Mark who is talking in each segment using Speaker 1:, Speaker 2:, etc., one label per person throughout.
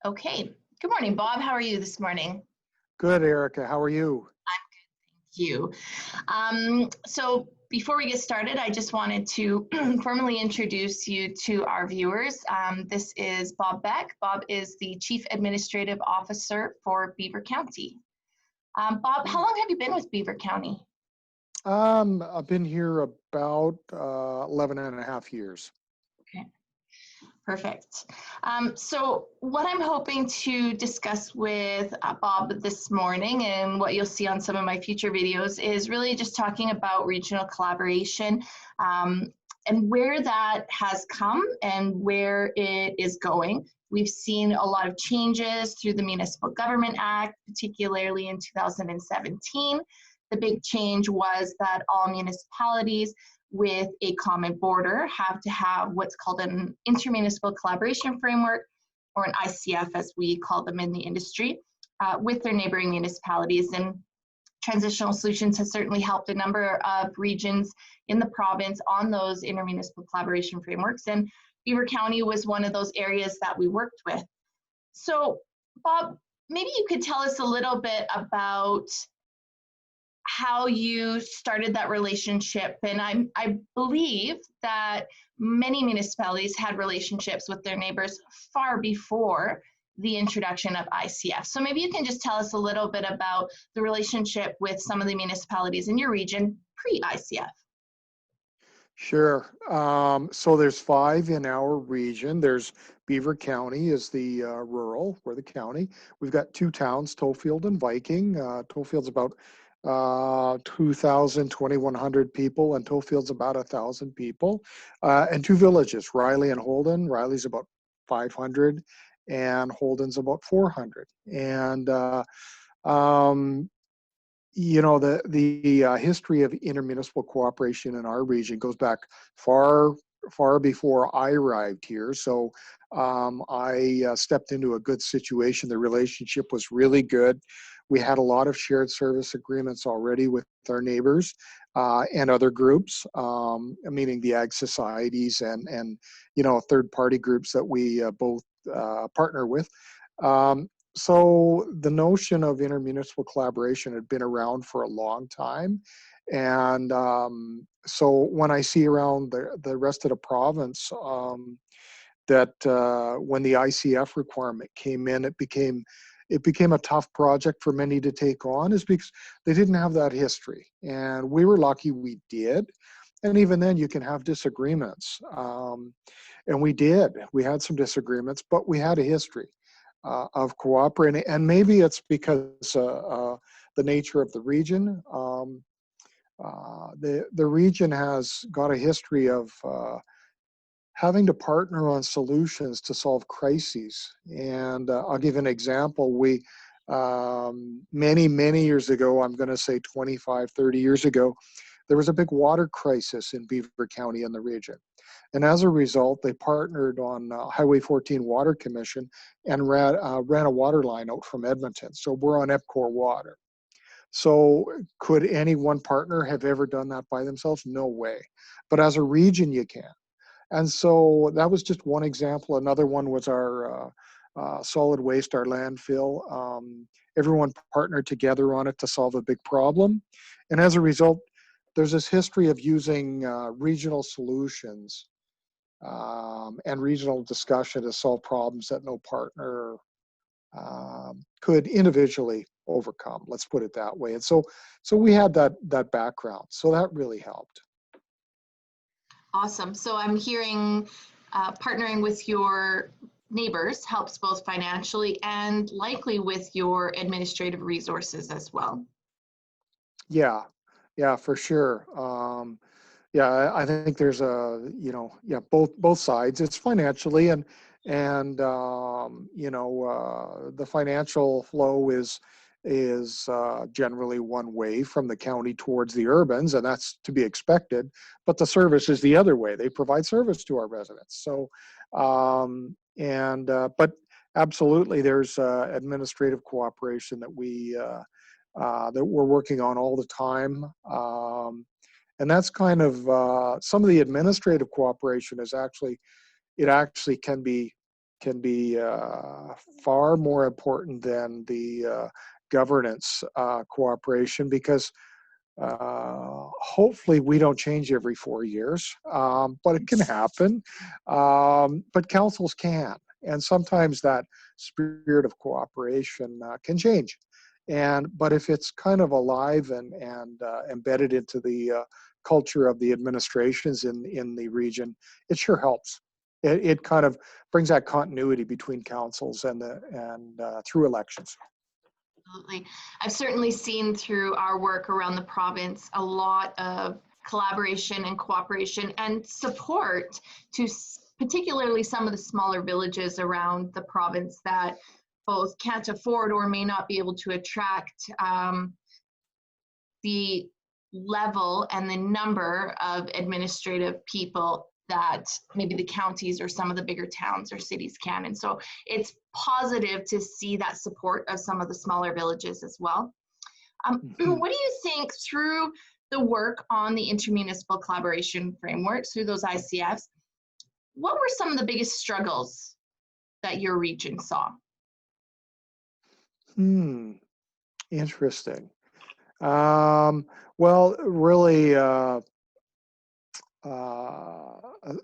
Speaker 1: Okay. Good morning, Bob. How are you this morning?
Speaker 2: Good, Erica. How are you?
Speaker 1: Thank you. So before we get started, I just wanted to formally introduce you to our viewers. This is Bob Beck. Bob is the Chief Administrative Officer for Beaver County. Bob, how long have you been with Beaver County?
Speaker 2: I've been here about 11 and a half years.
Speaker 1: Okay. Perfect. So what I'm hoping to discuss with Bob this morning and what you'll see on some of my future videos is really just talking about regional collaboration and where that has come and where it is going. We've seen a lot of changes through the Municipal Government Act, particularly in 2017. The big change was that all municipalities with a common border have to have what's called an Intermunicipal Collaboration Framework, or an ICF as we call them in the industry, with their neighboring municipalities. And Transitional Solutions has certainly helped a number of regions in the province on those intermunicipal collaboration frameworks. And Beaver County was one of those areas that we worked with. So, Bob, maybe you could tell us a little bit about how you started that relationship. And I believe that many municipalities had relationships with their neighbors far before the introduction of ICF. So maybe you can just tell us a little bit about the relationship with some of the municipalities in your region pre-ICF.
Speaker 2: Sure. So there's 5 in our region. There's Beaver County is the rural, we're the county. We've got 2 towns, Tofield and Viking. Tofield's about 2,100 people, and Tofield's about 1,000 people. And 2 villages, Riley and Holden. Riley's about 500, and Holden's about 400. And you know, the history of intermunicipal cooperation in our region goes back far before I arrived here. So I stepped into a good situation. The relationship was really good. We had a lot of shared service agreements already with our neighbors and other groups, meaning the ag societies and you know, third-party groups that we both partner with. So the notion of intermunicipal collaboration had been around for a long time. And so when I see around the rest of the province that when the ICF requirement came in, it became a tough project for many to take on, is because they didn't have that history. And we were lucky we did. And even then you can have disagreements. And we did. We had some disagreements, but we had a history of cooperating, and maybe it's because the nature of the region. The region has got a history of having to partner on solutions to solve crises. And I'll give an example. We many years ago, I'm going to say 25, 30 years ago, there was a big water crisis in Beaver County in the region. And as a result, they partnered on Highway 14 Water Commission and ran a water line out from Edmonton. So we're on EPCOR water. So could any one partner have ever done that by themselves? No way. But as a region, you can. And so that was just one example. Another one was our solid waste, our landfill. Everyone partnered together on it to solve a big problem. And as a result, there's this history of using regional solutions and regional discussion to solve problems that no partner could individually overcome. Let's put it that way. And so we had that background. So that really helped.
Speaker 1: Awesome. So I'm hearing partnering with your neighbors helps both financially and likely with your administrative resources as well.
Speaker 2: Yeah, for sure. Yeah, I think there's both sides. It's financially and the financial flow is generally one way from the county towards the urbans, and that's to be expected. But the service is the other way. They provide service to our residents. So, but absolutely, there's administrative cooperation that we're working on all the time. And that's kind of some of the administrative cooperation is actually can be can be far more important than the governance cooperation, because hopefully we don't change every 4 years, but it can happen. But councils can, and sometimes that spirit of cooperation can change. But if it's kind of alive and embedded into the culture of the administrations in the region, it sure helps. It kind of brings that continuity between councils and through elections.
Speaker 1: Absolutely. I've certainly seen through our work around the province a lot of collaboration and cooperation and support to particularly some of the smaller villages around the province that both can't afford or may not be able to attract the level and the number of administrative people that maybe the counties or some of the bigger towns or cities can. And so it's positive to see that support of some of the smaller villages as well. What do you think, through the work on the Intermunicipal Collaboration Frameworks, through those ICFs, what were some of the biggest struggles that your region saw?
Speaker 2: Interesting. Well, really,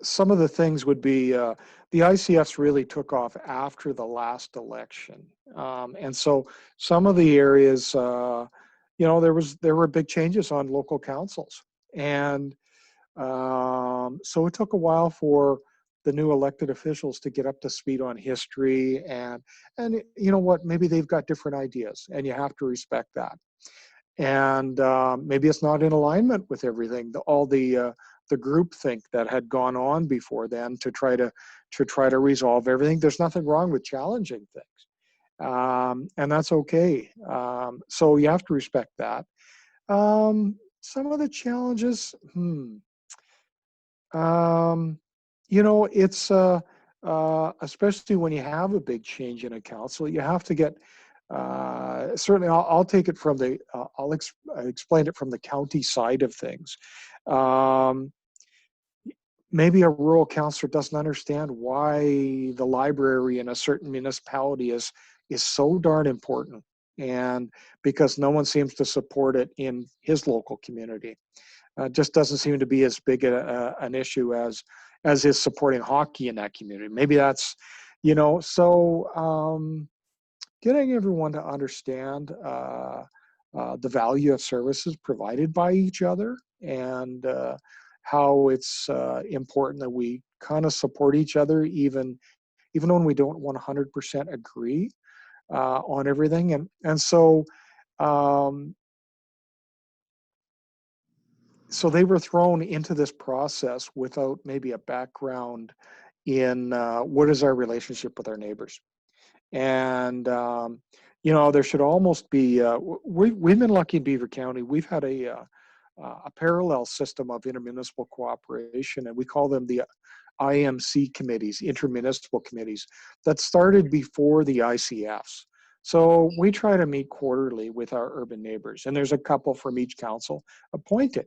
Speaker 2: some of the things would be the ICFs really took off after the last election, and so some of the areas, there were big changes on local councils, and so it took a while for the new elected officials to get up to speed on history, and you know what, maybe they've got different ideas, and you have to respect that. And maybe it's not in alignment with everything, all the groupthink that had gone on before then to try to resolve everything. There's nothing wrong with challenging things, and that's okay. So you have to respect that. Some of the challenges, it's especially when you have a big change in a council, you have to get. Certainly, I'll take it from the. I'll explain it from the county side of things. Maybe a rural councillor doesn't understand why the library in a certain municipality is so darn important, and because no one seems to support it in his local community, just doesn't seem to be as big an issue as is supporting hockey in that community. Maybe that's, so. Getting everyone to understand the value of services provided by each other, and how it's important that we kind of support each other, even when we don't 100% agree on everything. And so so they were thrown into this process without maybe a background in what is our relationship with our neighbors. And there should almost be. We've been lucky in Beaver County. We've had a parallel system of intermunicipal cooperation, and we call them the IMC committees, intermunicipal committees, that started before the ICFs. So we try to meet quarterly with our urban neighbors, and there's a couple from each council appointed.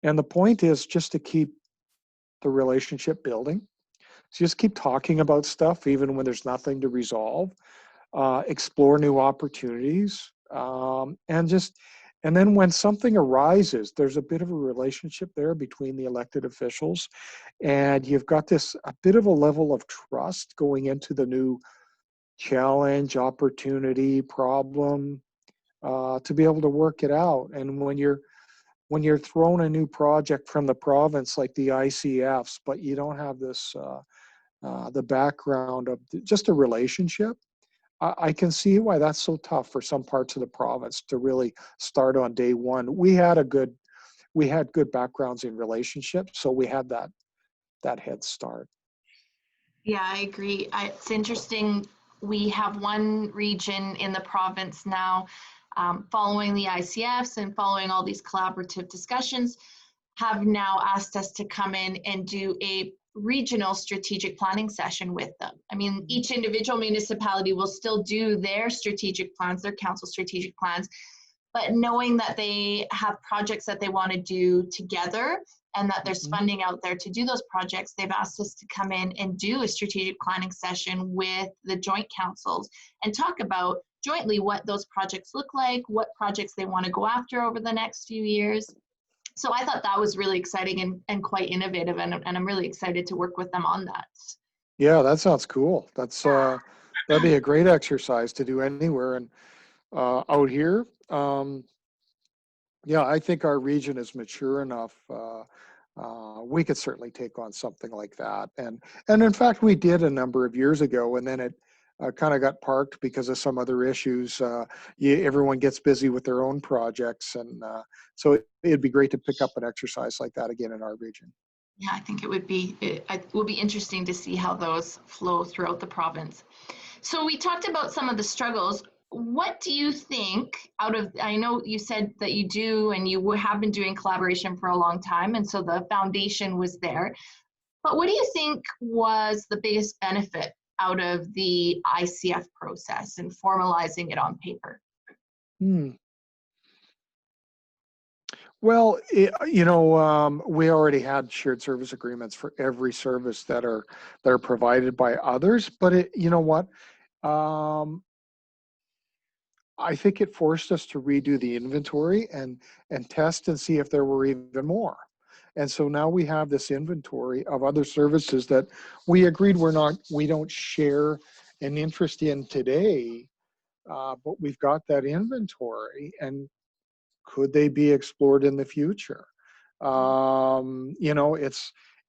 Speaker 2: And the point is just to keep the relationship building. So just keep talking about stuff, even when there's nothing to resolve. Explore new opportunities, and then when something arises, there's a bit of a relationship there between the elected officials, and you've got a bit of a level of trust going into the new challenge, opportunity, problem, to be able to work it out. And when you're thrown a new project from the province like the ICFs, but you don't have this the background of just a relationship, I can see why that's so tough for some parts of the province to really start on day one. We had good backgrounds in relationships, so we had that head start.
Speaker 1: Yeah, I agree. It's interesting. We have one region in the province now, following the ICFs and following all these collaborative discussions, have now asked us to come in and do a regional strategic planning session with them. I mean, each individual municipality will still do their strategic plans, their council strategic plans, but knowing that they have projects that they want to do together and that there's
Speaker 2: Mhm.
Speaker 1: funding out there to do those projects, they've asked us to come in and do a strategic planning session with the joint councils and talk about jointly what those projects look like, what projects they want to go after over the next few years. So I thought that was really exciting and quite innovative, and I'm really excited to work with them on that.
Speaker 2: Yeah, that sounds cool. That'd be a great exercise to do anywhere. And out here, yeah, I think our region is mature enough. We could certainly take on something like that. And in fact, we did a number of years ago, and then it kind of got parked because of some other issues. Everyone gets busy with their own projects, and so it'd be great to pick up an exercise like that again in our region.
Speaker 1: Yeah, I think it will be interesting to see how those flow throughout the province. So we talked about some of the struggles. What do you think out of, I know you said that you do and you have been doing collaboration for a long time, and so the foundation was there. But what do you think was the biggest benefit out of the ICF process and formalizing it on paper?
Speaker 2: Hmm. Well, we already had shared service agreements for every service that are provided by others. But you know what? Um, I think it forced us to redo the inventory and test and see if there were even more. And so now we have this inventory of other services that we agreed we don't share an interest in today, but we've got that inventory, and could they be explored in the future?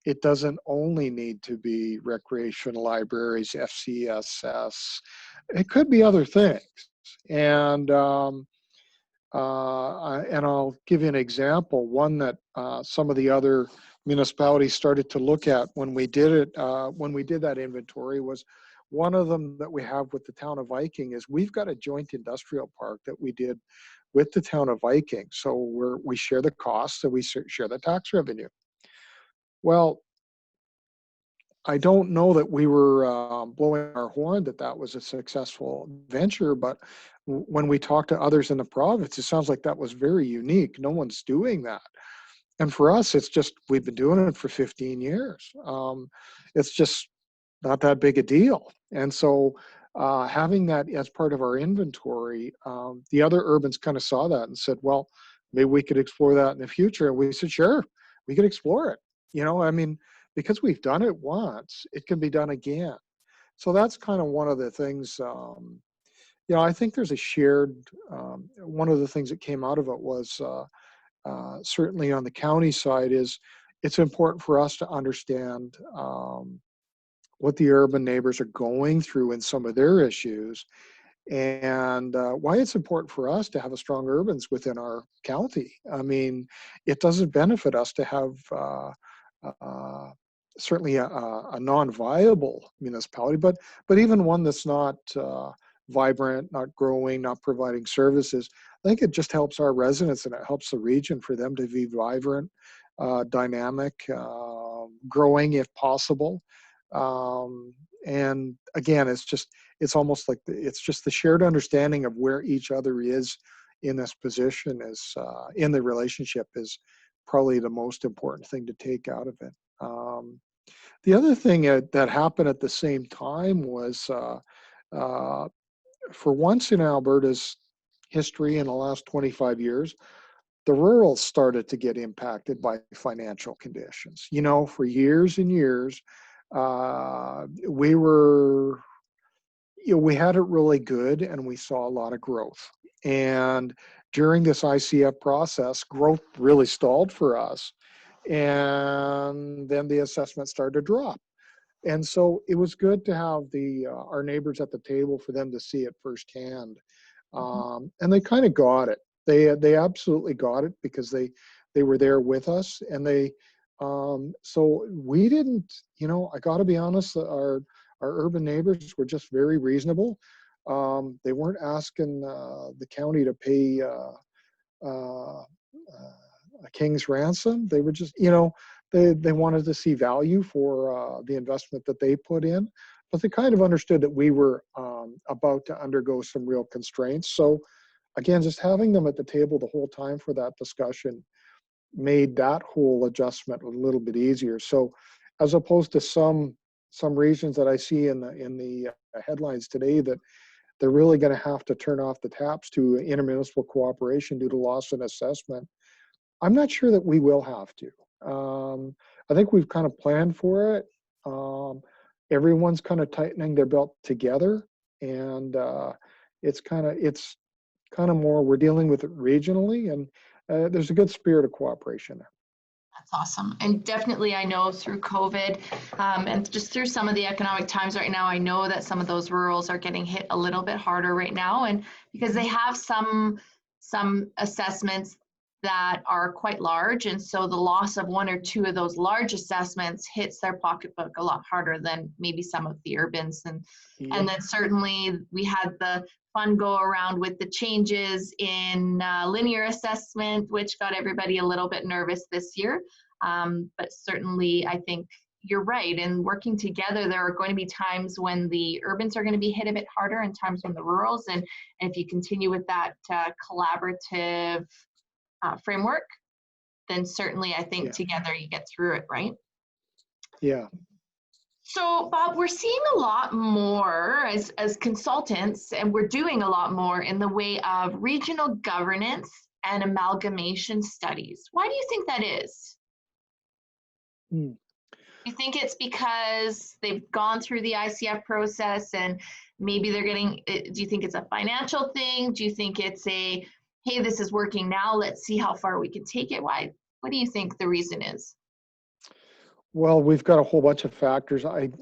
Speaker 2: It doesn't only need to be recreational libraries, FCSS. It could be other things. And and I'll give you an example. One that some of the other municipalities started to look at when we did it, when we did that inventory, was one of them that we have with the town of Viking is we've got a joint industrial park that we did with the town of Viking. So we share the costs and we share the tax revenue. Well, I don't know that we were blowing our horn that that was a successful venture, but when we talked to others in the province, it sounds like that was very unique. No one's doing that. And for us, it's just, we've been doing it for 15 years. It's just not that big a deal. And so having that as part of our inventory, the other urbans kind of saw that and said, well, maybe we could explore that in the future. And we said, sure, we could explore it. I mean, because we've done it once, it can be done again. So that's kind of one of the things, I think there's a shared, one of the things that came out of it was certainly on the county side is it's important for us to understand what the urban neighbors are going through in some of their issues, and why it's important for us to have a strong urbans within our county. I mean, it doesn't benefit us to have uh, certainly a non-viable municipality, but even one that's not vibrant, not growing, not providing services. I think it just helps our residents and it helps the region for them to be vibrant, dynamic, growing if possible. And again, it's almost like it's just the shared understanding of where each other is in this position is in the relationship is probably the most important thing to take out of it. The other thing that happened at the same time was uh, for once in Alberta's history in the last 25 years, the rural started to get impacted by financial conditions. For years and years, we were, we had it really good and we saw a lot of growth. And during this ICF process, growth really stalled for us. And then the assessment started to drop. And so it was good to have our neighbors at the table for them to see it firsthand. And they kind of got it. They absolutely got it because they were there with us, and so we didn't. I got to be honest. Our urban neighbors were just very reasonable. They weren't asking the county to pay a king's ransom. They were just, they wanted to see value for the investment that they put in, but they kind of understood that we were about to undergo some real constraints. So again, just having them at the table the whole time for that discussion made that whole adjustment a little bit easier. So as opposed to some regions that I see in the headlines today that they're really going to have to turn off the taps to intermunicipal cooperation due to loss in assessment, I'm not sure that we will have to. I think we've kind of planned for it. Everyone's kind of tightening their belt together, and it's kind of more, we're dealing with it regionally, and there's a good spirit of cooperation there.
Speaker 1: That's awesome. And definitely, I know through COVID and just through some of the economic times right now, I know that some of those rurals are getting hit a little bit harder right now. And because they have some assessments that are quite large. And so the loss of one or two of those large assessments hits their pocketbook a lot harder than maybe some of the urbans. And then certainly we had the fun go around with the changes in linear assessment, which got everybody a little bit nervous this year. But certainly I think you're right. And working together, there are going to be times when the urbans are going to be hit a bit harder and times when the rurals. And if you continue with that collaborative framework, then certainly I think together you get through it, right?
Speaker 2: Yeah.
Speaker 1: So, Bob, we're seeing a lot more as consultants, and we're doing a lot more in the way of regional governance and amalgamation studies. Why do you think that is? Do you think it's because they've gone through the ICF process and maybe they're getting, do you think it's a financial thing? Do you think it's a, hey, this is working now, let's see how far we can take it? Why? What do you think the reason is?
Speaker 2: Well, we've got a whole bunch of factors. In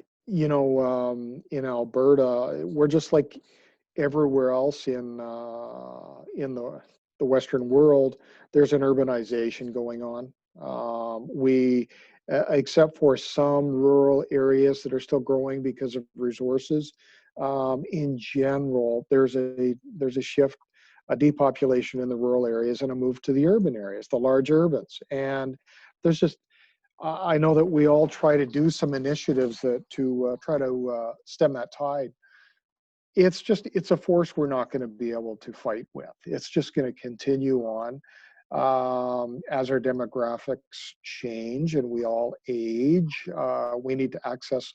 Speaker 2: Alberta, we're just like everywhere else in the Western world. There's an urbanization going on. Except for some rural areas that are still growing because of resources, in general, there's a shift, a depopulation in the rural areas, and a move to the urban areas, the large urbans. And there's just, I know that we all try to do some initiatives to try to stem that tide. It's a force we're not going to be able to fight with. It's just going to continue on as our demographics change and we all age. We need to access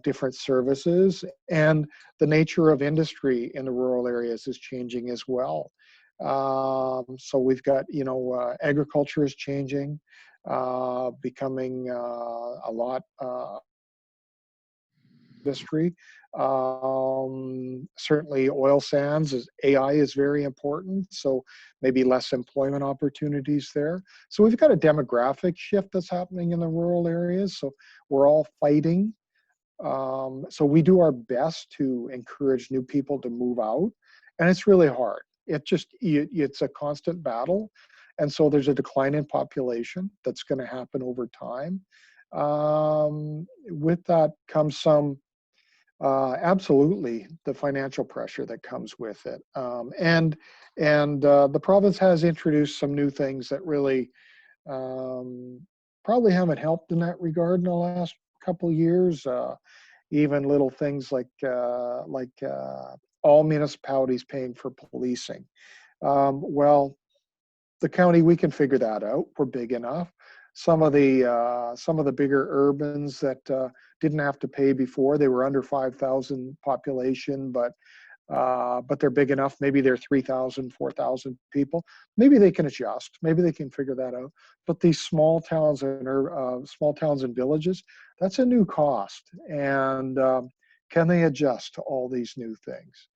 Speaker 2: different services, and the nature of industry in the rural areas is changing as well. So we've got, agriculture is changing. Becoming a lot industry. Certainly oil sands, AI is very important, so maybe less employment opportunities there. So we've got a demographic shift that's happening in the rural areas, so we're all fighting. So we do our best to encourage new people to move out, and it's really hard. It's a constant battle. And so there's a decline in population that's going to happen over time. With that comes some, absolutely, the financial pressure that comes with it. And the province has introduced some new things that really probably haven't helped in that regard in the last couple of years. Even little things like all municipalities paying for policing. Well, the county, we can figure that out. We're big enough. Some of the bigger urbans that didn't have to pay before, they were under 5,000 population, but they're big enough. Maybe they're 3,000, 4,000 people. Maybe they can adjust. Maybe they can figure that out. But these small towns and villages, that's a new cost. And can they adjust to all these new things?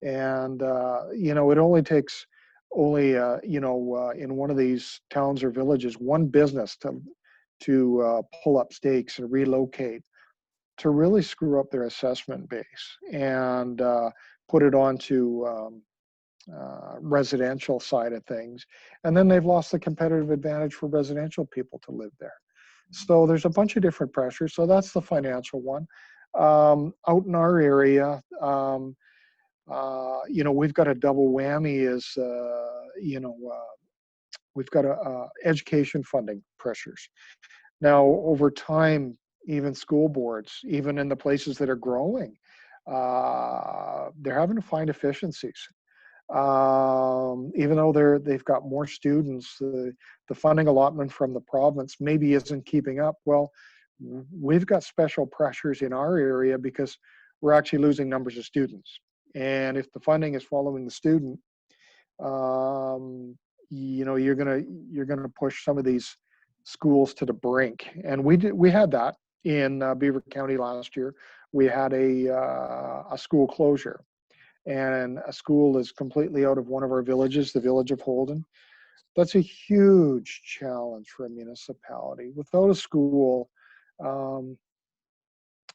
Speaker 2: And it only takes in one of these towns or villages, one business to pull up stakes and relocate to really screw up their assessment base and put it onto residential side of things. And then they've lost the competitive advantage for residential people to live there. So there's a bunch of different pressures. So that's the financial one. Out in our area, we've got a double whammy we've got education funding pressures. Now, over time, even school boards, even in the places that are growing, they're having to find efficiencies. Even though they've got more students, the funding allotment from the province maybe isn't keeping up. Well, we've got special pressures in our area because we're actually losing numbers of students. And if the funding is following the student, you know, you're gonna push some of these schools to the brink. And we had that in Beaver County last year. We had a school closure, and a school is completely out of one of our villages, the village of Holden. That's a huge challenge for a municipality. Without a school, um,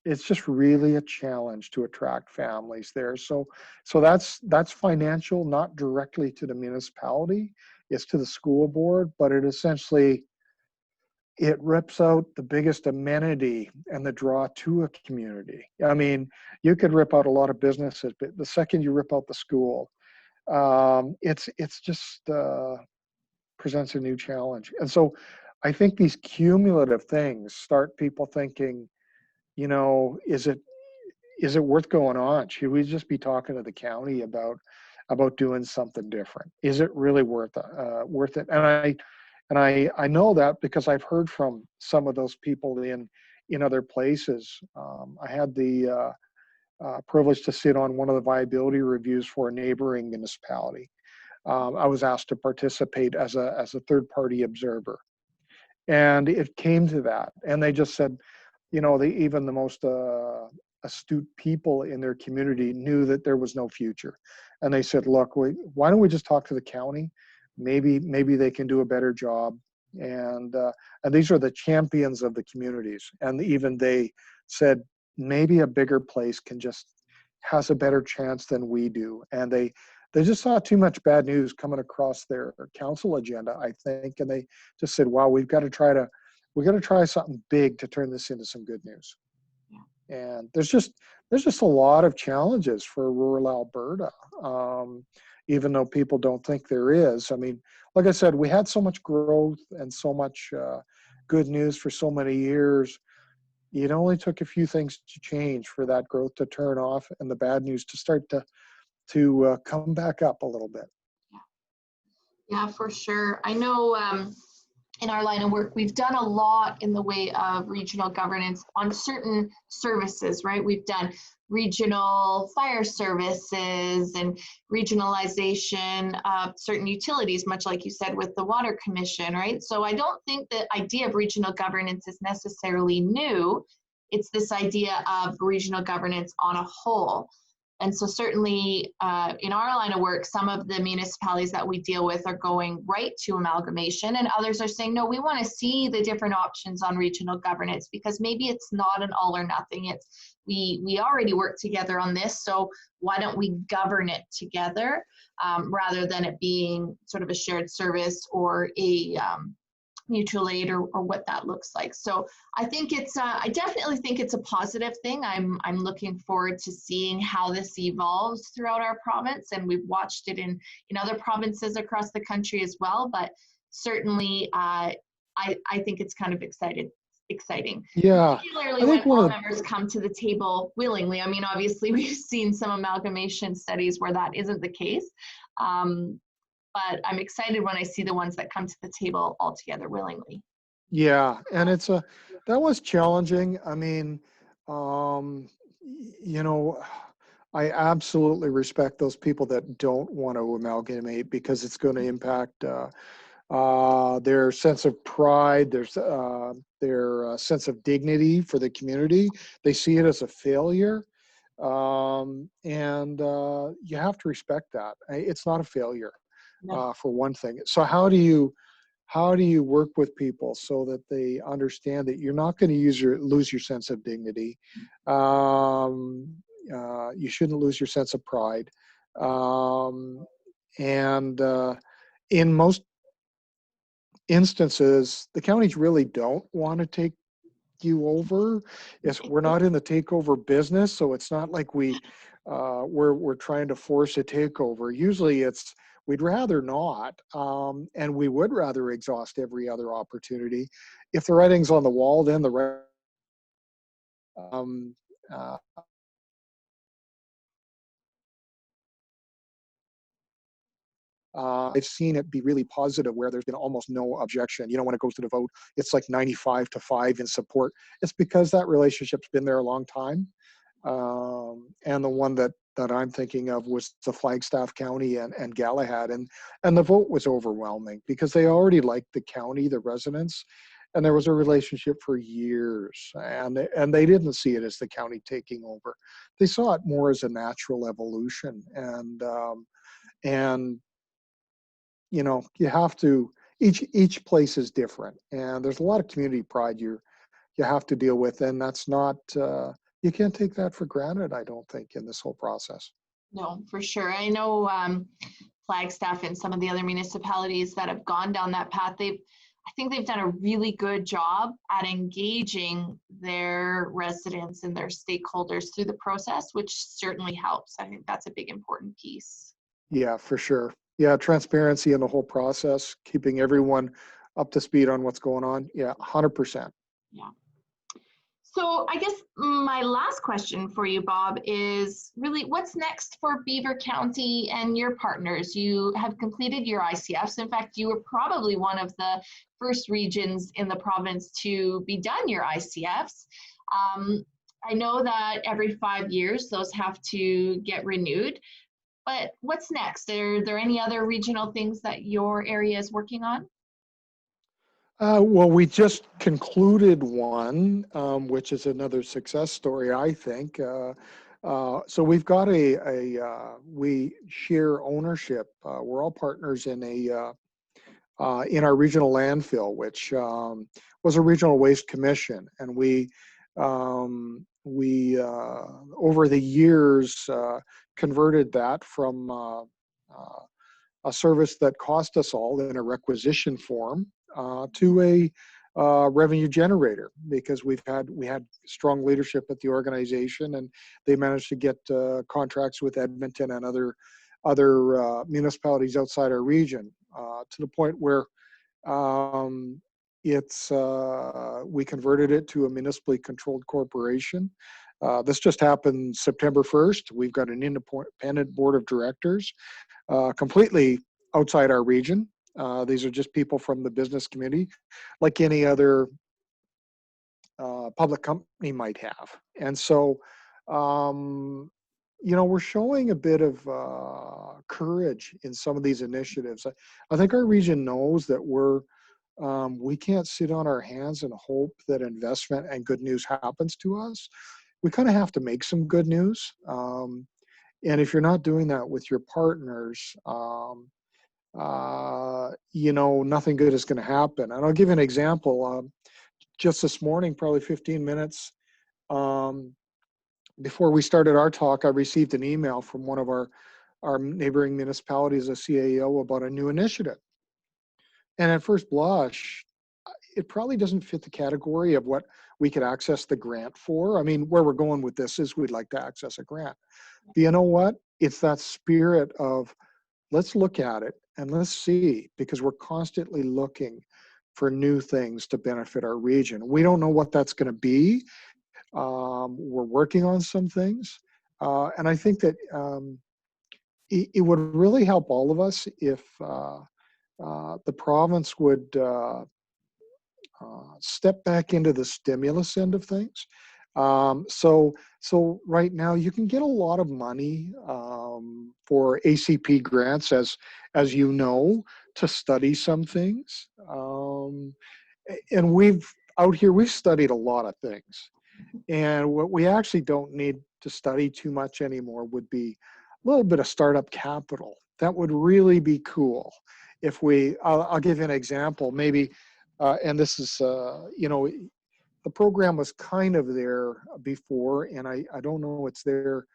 Speaker 2: it's just really a challenge to attract families there. So that's financial, not directly to the municipality. It's to the school board, but it rips out the biggest amenity and the draw to a community. I mean, you could rip out a lot of businesses, but the second you rip out the school, it's just presents a new challenge. And so I think these cumulative things start people thinking, you know, is it worth going on? Should we just be talking to the county about doing something different? Is it really worth it? And I know that because I've heard from some of those people in other places. I had the privilege to sit on one of the viability reviews for a neighboring municipality. I was asked to participate as a third party observer, and it came to that, and they just said, you know, even the most astute people in their community knew that there was no future. And they said, look, why don't we just talk to the county? Maybe they can do a better job. And these are the champions of the communities. And even they said, maybe a bigger place has a better chance than we do. And they just saw too much bad news coming across their council agenda, I think. And they just said, wow, we got to try something big to turn this into some good news. And there's just a lot of challenges for rural Alberta, even though people don't think there is. I mean, like I said, we had so much growth and so much good news for so many years. It only took a few things to change for that growth to turn off and the bad news to start to come back up a little bit.
Speaker 1: Yeah, for sure. I know in our line of work, we've done a lot in the way of regional governance on certain services, right? We've done regional fire services and regionalization of certain utilities, much like you said with the Water Commission, right? So I don't think the idea of regional governance is necessarily new. It's this idea of regional governance on a whole. And so certainly in our line of work, some of the municipalities that we deal with are going right to amalgamation, and others are saying, no, we want to see the different options on regional governance because maybe it's not an all or nothing. It's we already work together on this, so why don't we govern it together rather than it being sort of a shared service or a mutual aid or what that looks like. So I think I definitely think it's a positive thing. I'm looking forward to seeing how this evolves throughout our province, and we've watched it in other provinces across the country as well. But certainly, I think it's kind of exciting.
Speaker 2: Yeah,
Speaker 1: Particularly
Speaker 2: I
Speaker 1: when
Speaker 2: think one
Speaker 1: all
Speaker 2: of the
Speaker 1: members come to the table willingly. I mean, obviously, we've seen some amalgamation studies where that isn't the case. But I'm excited when I see the ones that come to the table altogether willingly.
Speaker 2: Yeah, and that was challenging. I mean, you know, I absolutely respect those people that don't want to amalgamate because it's going to impact their sense of pride, their sense of dignity for the community. They see it as a failure, and you have to respect that. It's not a failure, for one thing. So how do you work with people so that they understand that you're not going to lose your sense of dignity? You shouldn't lose your sense of pride. And in most instances, the counties really don't want to take you over. We're not in the takeover business, so it's not like we're trying to force a takeover. Usually it's we'd rather not, and we would rather exhaust every other opportunity. If the writing's on the wall, then the uh, I've seen it be really positive where there's been almost no objection. You know, when it goes to the vote, it's like 95-5 in support. It's because that relationship's been there a long time. And the one that I'm thinking of was the Flagstaff County and Galahad, and the vote was overwhelming because they already liked the county, the residents, and there was a relationship for years, and they didn't see it as the county taking over. They saw it more as a natural evolution, and you know, you have to, each place is different, and there's a lot of community pride you have to deal with, and that's not you can't take that for granted, I don't think, in this whole process.
Speaker 1: No, for sure. I know Flagstaff and some of the other municipalities that have gone down that path, I think they've done a really good job at engaging their residents and their stakeholders through the process, which certainly helps. I think that's a big important piece.
Speaker 2: Yeah, for sure. Yeah, transparency in the whole process, keeping everyone up to speed on what's going on. Yeah, 100%.
Speaker 1: Yeah. So I guess my last question for you, Bob, is really what's next for Beaver County and your partners? You have completed your ICFs. In fact, you were probably one of the first regions in the province to be done your ICFs. I know that every 5 years those have to get renewed, but what's next? Are there any other regional things that your area is working on?
Speaker 2: Well, we just concluded one, which is another success story, I think. So we've got we share ownership. We're all partners in in our regional landfill, which was a regional waste commission, and we over the years converted that from a service that cost us all in a requisition form to a revenue generator, because we had strong leadership at the organization, and they managed to get contracts with Edmonton and other municipalities outside our region to the point where we converted it to a municipally controlled corporation. This just happened September 1st. We've got an independent board of directors, completely outside our region. These are just people from the business community, like any other public company might have. And so, you know, we're showing a bit of courage in some of these initiatives. I think our region knows that we can't sit on our hands and hope that investment and good news happens to us. We kind of have to make some good news. And if you're not doing that with your partners, you know, nothing good is going to happen. And I'll give you an example. Just this morning, probably 15 minutes before we started our talk, I received an email from one of our neighboring municipalities, a CAO, about a new initiative. And at first blush, it probably doesn't fit the category of what we could access the grant for. I mean, where we're going with this is we'd like to access a grant. But you know what? It's that spirit of, let's look at it and let's see, because we're constantly looking for new things to benefit our region. We don't know what that's going to be. We're working on some things. And I think that it would really help all of us if the province would step back into the stimulus end of things. So right now you can get a lot of money for ACP grants, as you know, to study some things. And we've studied a lot of things. And what we actually don't need to study too much anymore would be a little bit of startup capital. That would really be cool. If I'll give you an example, maybe, and this is, you know, the program was kind of there before, and I don't know it's there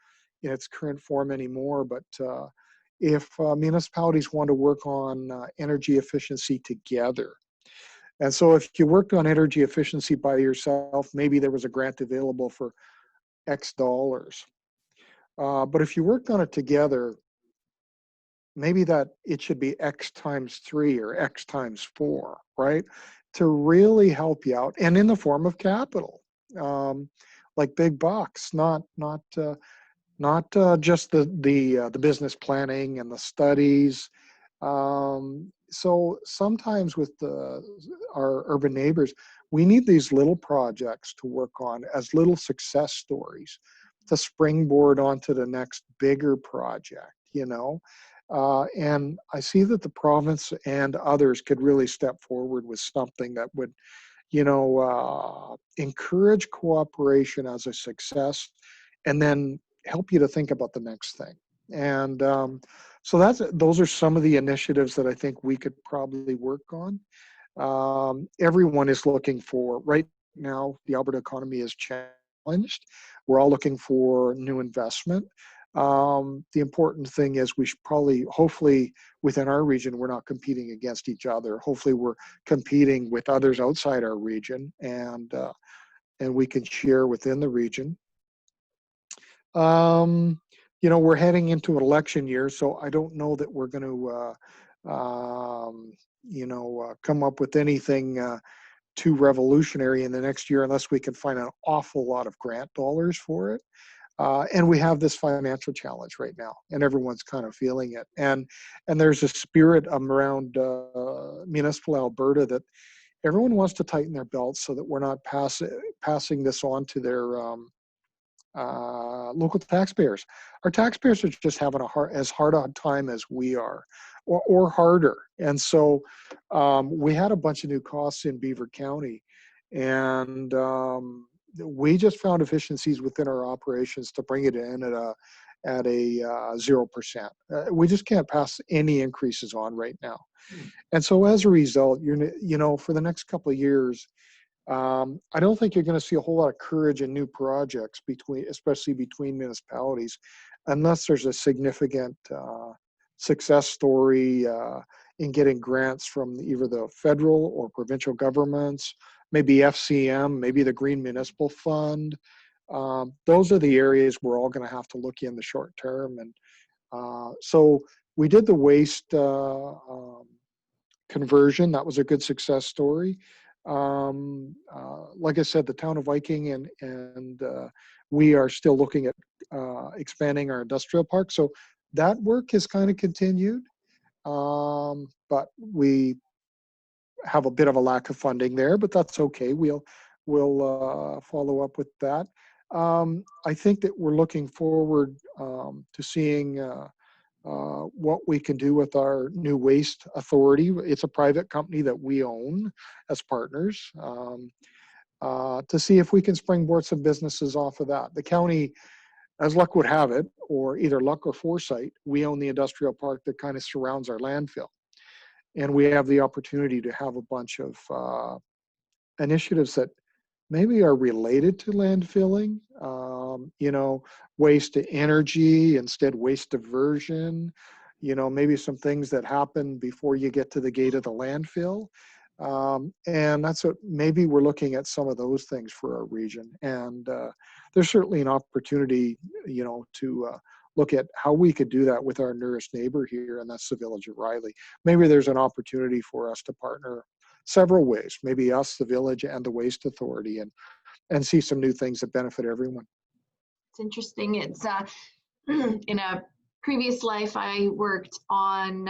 Speaker 2: in its current form anymore, but if municipalities want to work on energy efficiency together. And so if you worked on energy efficiency by yourself, maybe there was a grant available for X dollars. But if you worked on it together, maybe that it should be X times 3 or X times 4, right? To really help you out, and in the form of capital, like big bucks, not just the business planning and the studies So sometimes with our urban neighbors, we need these little projects to work on as little success stories to springboard onto the next bigger project, you know. And I see that the province and others could really step forward with something that would, encourage cooperation as a success, and then help you to think about the next thing. And so those are some of the initiatives that I think we could probably work on. Everyone is looking for, right now, the Alberta economy is challenged. We're all looking for new investment. The important thing is we should probably, hopefully within our region, we're not competing against each other. Hopefully we're competing with others outside our region, and we can share within the region. We're heading into an election year, so I don't know that we're going to, come up with anything too revolutionary in the next year unless we can find an awful lot of grant dollars for it. And we have this financial challenge right now, and everyone's kind of feeling it. And there's a spirit around municipal Alberta that everyone wants to tighten their belts so that we're not passing this on to their local taxpayers. Our taxpayers are just having as hard a time as we are, or harder. And so we had a bunch of new costs in Beaver County, and we just found efficiencies within our operations to bring it in at a 0%. We just can't pass any increases on right now. And so as a result, for the next couple of years, I don't think you're going to see a whole lot of courage in new projects especially between municipalities, unless there's a significant success story in getting grants from either the federal or provincial governments, maybe FCM, maybe the Green Municipal Fund. Those are the areas we're all going to have to look in the short term. And so we did the waste conversion. That was a good success story. Like I said, the town of Viking and we are still looking at expanding our industrial park. So that work has kind of continued, but we have a bit of a lack of funding there, but that's okay. We'll follow up with that. I think that we're looking forward to seeing what we can do with our new waste authority. It's a private company that we own as partners, to see if we can springboard some businesses off of that. The county, as luck would have it, or either luck or foresight, we own the industrial park that kind of surrounds our landfill. And we have the opportunity to have a bunch of initiatives that maybe are related to landfilling, waste to energy instead waste diversion, maybe some things that happen before you get to the gate of the landfill. And that's what, maybe we're looking at some of those things for our region. And there's certainly an opportunity, to look at how we could do that with our nearest neighbor here, and that's the village of Riley. Maybe there's an opportunity for us to partner several ways, maybe us, the village, and the waste authority, and see some new things that benefit everyone.
Speaker 1: It's interesting. It's in a previous life, I worked in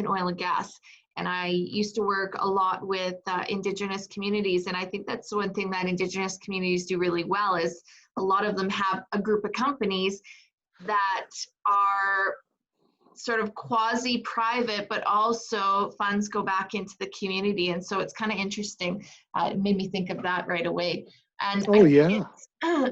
Speaker 1: oil and gas, and I used to work a lot with Indigenous communities. And I think that's one thing that Indigenous communities do really well, is a lot of them have a group of companies that are sort of quasi-private, but also funds go back into the community. And so it's kind of interesting. It made me think of that right away. And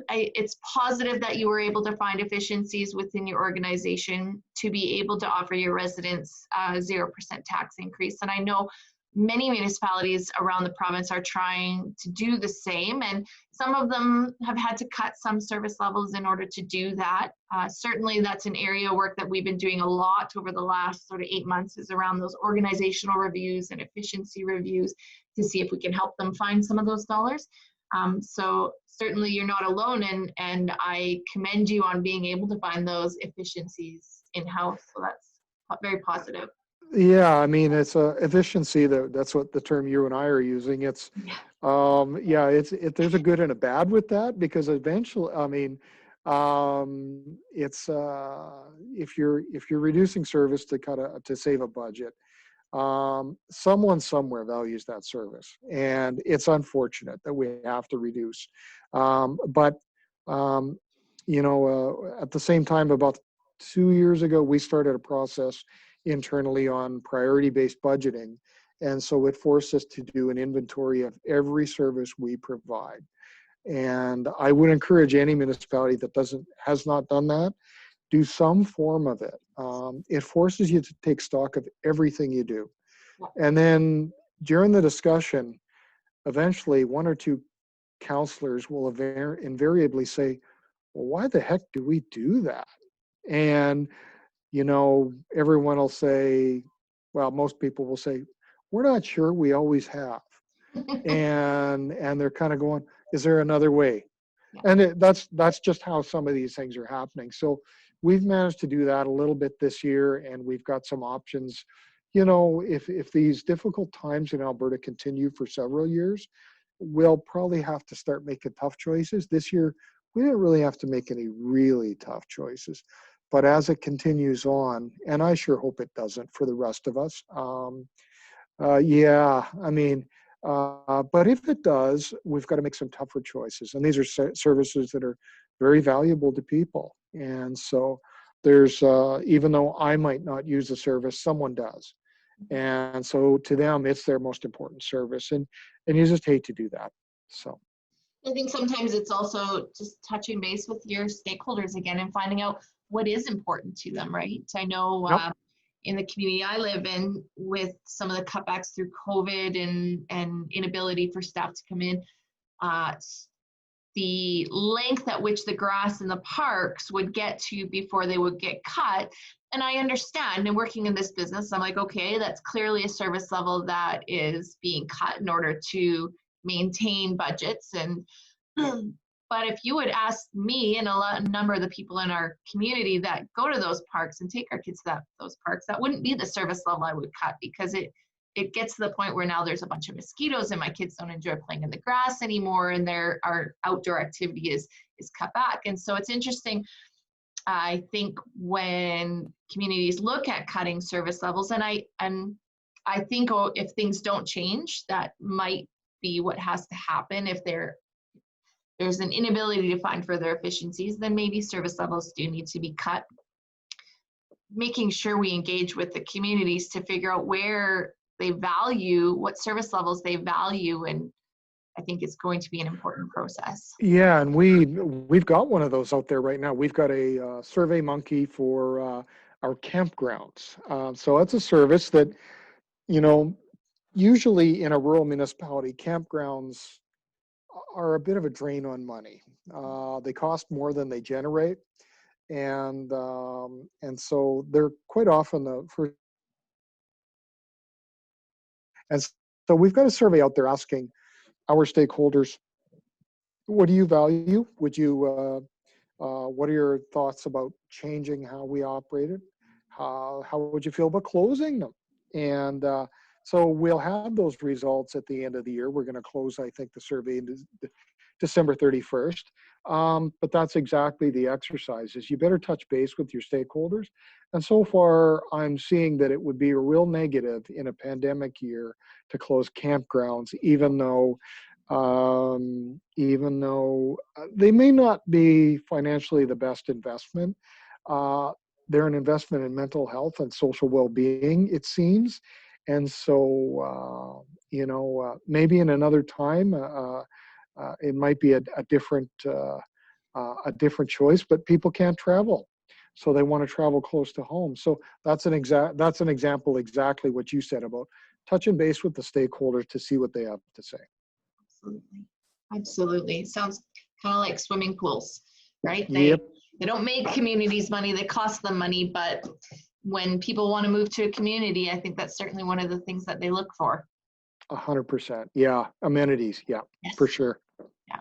Speaker 1: it's positive that you were able to find efficiencies within your organization to be able to offer your residents a 0% tax increase. And I know many municipalities around the province are trying to do the same, and some of them have had to cut some service levels in order to do that. Certainly that's an area of work that we've been doing a lot over the last sort of 8 months, is around those organizational reviews and efficiency reviews to see if we can help them find some of those dollars. So certainly you're not alone, and I commend you on being able to find those efficiencies in-house. So that's very positive.
Speaker 2: Yeah, I mean, it's a efficiency. That's what the term you and I are using. It's, there's a good and a bad with that, because eventually, I mean, It's if you're reducing service to save a budget, someone somewhere values that service, and it's unfortunate that we have to reduce. But at the same time, about 2 years ago, we started a process internally on priority-based budgeting, and so it forced us to do an inventory of every service we provide. And I would encourage any municipality that has not done that, do some form of it. It forces you to take stock of everything you do. And then during the discussion, eventually one or two counselors will invariably say, well, why the heck do we do that? And, everyone will say, well, most people will say, we're not sure, we always have. and they're kind of going, is there another way?
Speaker 1: Yeah.
Speaker 2: And that's just how some of these things are happening. So we've managed to do that a little bit this year, and we've got some options. If these difficult times in Alberta continue for several years, we'll probably have to start making tough choices. This year, we didn't really have to make any really tough choices. But as it continues on, and I sure hope it doesn't for the rest of us, but if it does, we've got to make some tougher choices. And these are services that are very valuable to people. And so there's, even though I might not use the service, someone does. And so to them, it's their most important service. And you just hate to do that. So
Speaker 1: I think sometimes it's also just touching base with your stakeholders again and finding out what is important to them, right? I know in the community I live in, with some of the cutbacks through COVID and inability for staff to come in, the length at which the grass in the parks would get to before they would get cut. And I understand, and working in this business, I'm like, okay, that's clearly a service level that is being cut in order to maintain budgets. And but if you would ask me and a number of the people in our community that go to those parks and take our kids to those parks, that wouldn't be the service level I would cut, because it gets to the point where now there's a bunch of mosquitoes and my kids don't enjoy playing in the grass anymore, and our outdoor activity is cut back. And so it's interesting. I think when communities look at cutting service levels, and I think if things don't change, that might be what has to happen. If there's an inability to find further efficiencies, then maybe service levels do need to be cut. Making sure we engage with the communities to figure out where they value, what service levels they value, and I think it's going to be an important process.
Speaker 2: Yeah, and we've got one of those out there right now. We've got a Survey Monkey for our campgrounds. So it's a service that, usually in a rural municipality, campgrounds are a bit of a drain on money. They cost more than they generate, and so they're quite often the first. And so we've got a survey out there asking our stakeholders, what do you value? What are your thoughts about changing how we operate it? How would you feel about closing them? And so we'll have those results at the end of the year. We're going to close, I think, the survey December 31st. But that's exactly the exercise, is you better touch base with your stakeholders. And so far, I'm seeing that it would be a real negative in a pandemic year to close campgrounds, even though they may not be financially the best investment. They're an investment in mental health and social well-being, it seems. And so, maybe in another time, it might be a different choice, but people can't travel, so they want to travel close to home. So that's an example exactly what you said about touching base with the stakeholders to see what they have to say.
Speaker 1: Absolutely. Sounds kind of like swimming pools, right?
Speaker 2: Yep.
Speaker 1: They don't make communities money, they cost them money, but when people want to move to a community, I think that's certainly one of the things that they look for.
Speaker 2: 100%. Yeah. Amenities. Yeah, yes. For sure.
Speaker 1: Yeah.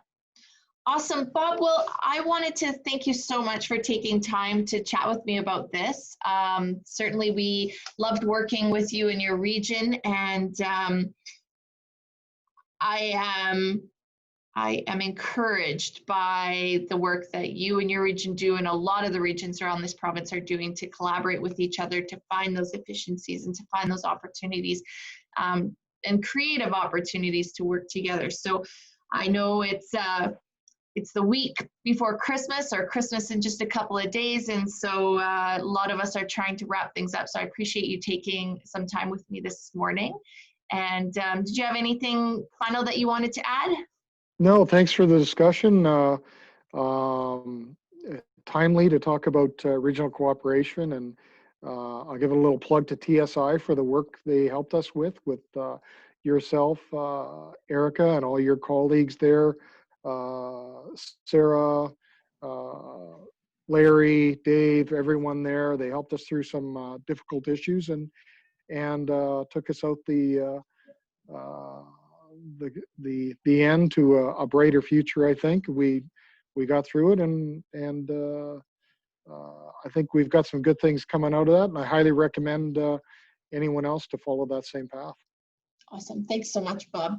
Speaker 1: Awesome. Bob, well, I wanted to thank you so much for taking time to chat with me about this. Certainly we loved working with you in your region, and I I am encouraged by the work that you and your region do, and a lot of the regions around this province are doing to collaborate with each other to find those efficiencies and to find those opportunities and creative opportunities to work together. So I know it's the week before Christmas, or Christmas in just a couple of days, and so a lot of us are trying to wrap things up. So I appreciate you taking some time with me this morning. And did you have anything final that you wanted to add?
Speaker 2: No, thanks for the discussion. Timely to talk about regional cooperation, and I'll give a little plug to TSI for the work they helped us with yourself, Erica, and all your colleagues there, Sarah, Larry, Dave, everyone there. They helped us through some difficult issues and took us out the end to a brighter future. I think we got through it, and I think we've got some good things coming out of that, and I highly recommend anyone else to follow that same path.
Speaker 1: Awesome. Thanks so much, Bob.